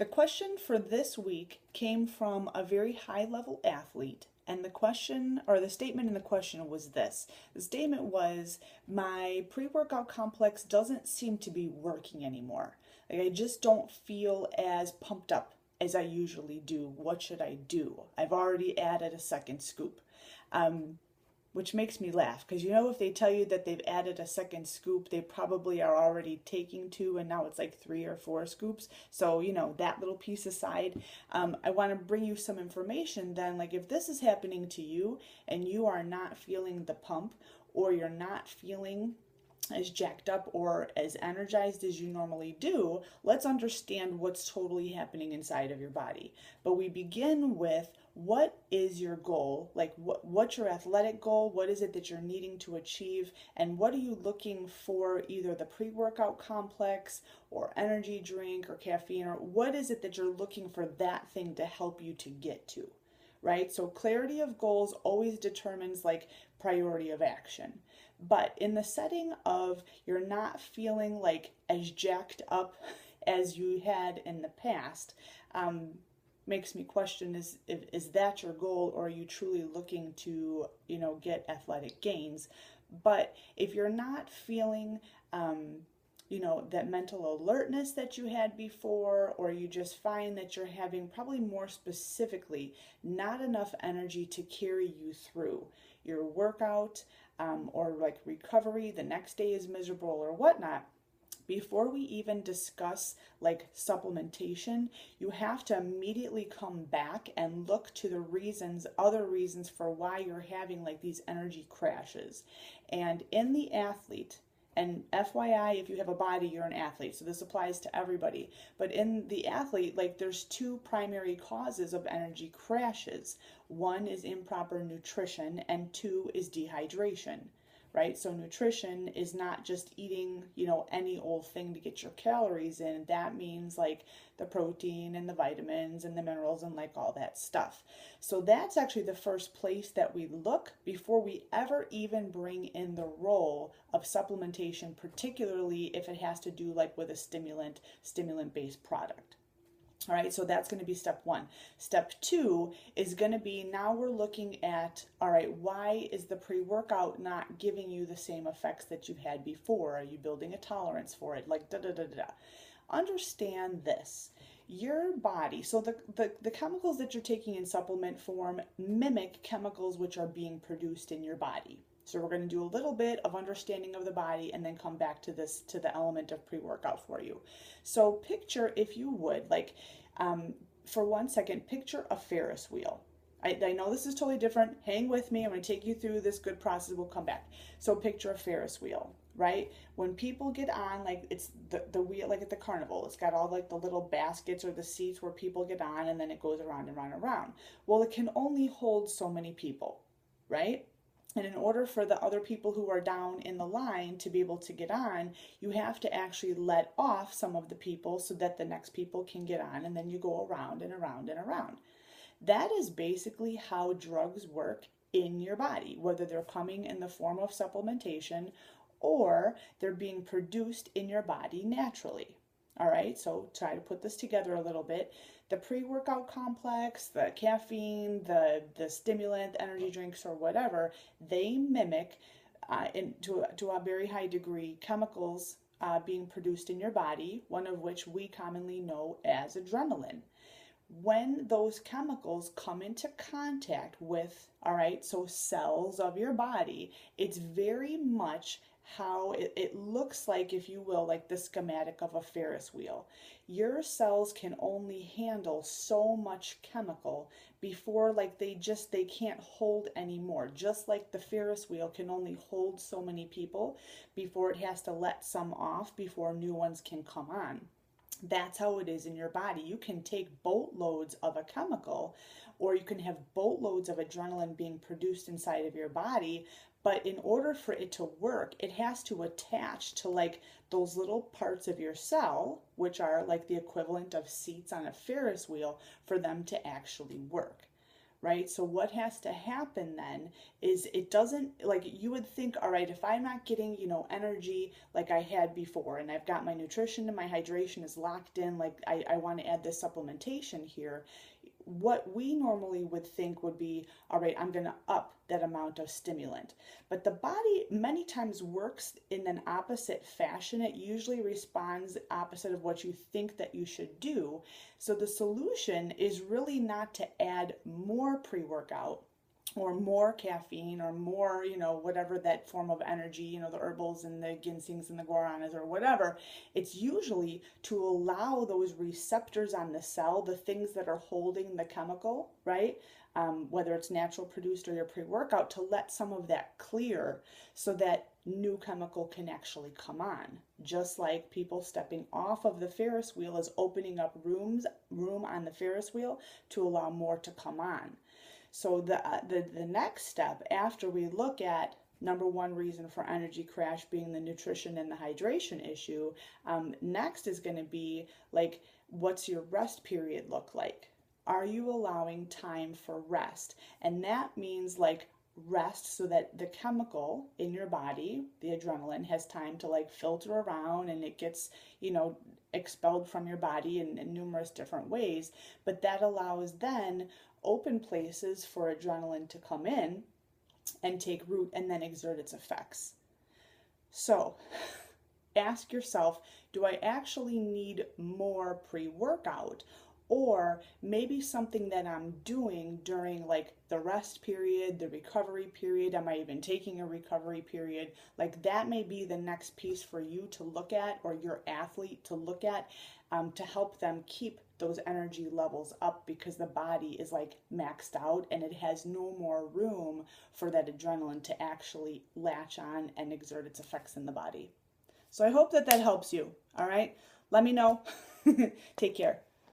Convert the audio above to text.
The question for this week came from a very high level athlete. And the question, or the statement in the question was this. The statement was, my pre workout complex doesn't seem to be working anymore. Like, I just don't feel as pumped up as I usually do. What should I do? I've already added a second scoop. Which makes me laugh because if they tell you that they've added a second scoop, they probably are already taking two and now it's like 3 or 4 scoops. So that little piece aside, I want to bring you some information then, like if this is happening to you and you are not feeling the pump, or you're not feeling as jacked up or as energized as you normally do, let's understand what's totally happening inside of your body. But we begin with, what is your goal? Like what's your athletic goal? What is it that you're needing to achieve? And what are you looking for, either the pre-workout complex or energy drink or caffeine, or what is it that you're looking for that thing to help you to get to? Right? So clarity of goals always determines like priority of action. But in the setting of you're not feeling like as jacked up as you had in the past, makes me question, is that your goal, or are you truly looking to get athletic gains? But if you're not feeling that mental alertness that you had before, or you just find that you're having, probably more specifically, not enough energy to carry you through your workout, or like recovery, the next day is miserable or whatnot, before we even discuss like supplementation, you have to immediately come back and look to the other reasons for why you're having like these energy crashes. And in the athlete, and FYI, if you have a body, you're an athlete, so this applies to everybody. But in the athlete, like there's 2 primary causes of energy crashes. One is improper nutrition, and 2 is dehydration. Right? So nutrition is not just eating, any old thing to get your calories in. That means like the protein and the vitamins and the minerals and like all that stuff. So that's actually the first place that we look before we ever even bring in the role of supplementation, particularly if it has to do like with a stimulant-based product. All right, so that's going to be step 1. Step 2 is going to be, now we're looking at, all right, why is the pre-workout not giving you the same effects that you've had before? Are you building a tolerance for it? Like Understand this. Your body, so the chemicals that you're taking in supplement form mimic chemicals which are being produced in your body. So we're going to do a little bit of understanding of the body and then come back to the element of pre-workout for you. So picture, if you would, like for 1 second, picture a Ferris wheel. I know this is totally different. Hang with me. I'm going to take you through this good process. We'll come back. So picture a Ferris wheel, right? When people get on, like it's the wheel, like at the carnival, it's got all like the little baskets or the seats where people get on, and then it goes around and around and around. Well, it can only hold so many people, right? And in order for the other people who are down in the line to be able to get on, you have to actually let off some of the people so that the next people can get on, and then you go around and around and around. That is basically how drugs work in your body, whether they're coming in the form of supplementation or they're being produced in your body naturally. All right, so try to put this together a little bit. The pre-workout complex, the caffeine, the stimulant, the energy drinks, or whatever, they mimic, to a very high degree, chemicals being produced in your body, one of which we commonly know as adrenaline. When those chemicals come into contact with, all right, so cells of your body, it's very much how it looks like, if you will, like the schematic of a Ferris wheel. Your cells can only handle so much chemical before like they can't hold anymore. Just like the Ferris wheel can only hold so many people before it has to let some off before new ones can come on. That's how it is in your body. You can take boatloads of a chemical, or you can have boatloads of adrenaline being produced inside of your body, but in order for it to work, it has to attach to like those little parts of your cell, which are like the equivalent of seats on a Ferris wheel, for them to actually work. right? So what has to happen then is it doesn't, like, you would think, all right, if I'm not getting, energy like I had before, and I've got my nutrition and my hydration is locked in, like I want to add this supplementation here, what we normally would think would be, all right, I'm going to up that amount of stimulant. But the body many times works in an opposite fashion. It usually responds opposite of what you think that you should do. So the solution is really not to add more pre-workout or more caffeine or more, whatever that form of energy, the herbals and the ginsengs and the guaranas or whatever. It's usually to allow those receptors on the cell, the things that are holding the chemical, right? Whether it's natural produced or your pre-workout, to let some of that clear so that new chemical can actually come on. Just like people stepping off of the Ferris wheel is opening up room on the Ferris wheel to allow more to come on. So the next step after we look at number one reason for energy crash being the nutrition and the hydration issue, next is going to be like, what's your rest period look like? Are you allowing time for rest? And that means like rest so that the chemical in your body, the adrenaline, has time to like filter around and it gets, expelled from your body in numerous different ways. But that allows then open places for adrenaline to come in and take root and then exert its effects. So ask yourself, do I actually need more pre-workout? Or maybe something that I'm doing during like the rest period, the recovery period, am I even taking a recovery period? Like that may be the next piece for you to look at, or your athlete to look at, to help them keep those energy levels up, because the body is like maxed out and it has no more room for that adrenaline to actually latch on and exert its effects in the body. So I hope that helps you. All right. Let me know. Take care.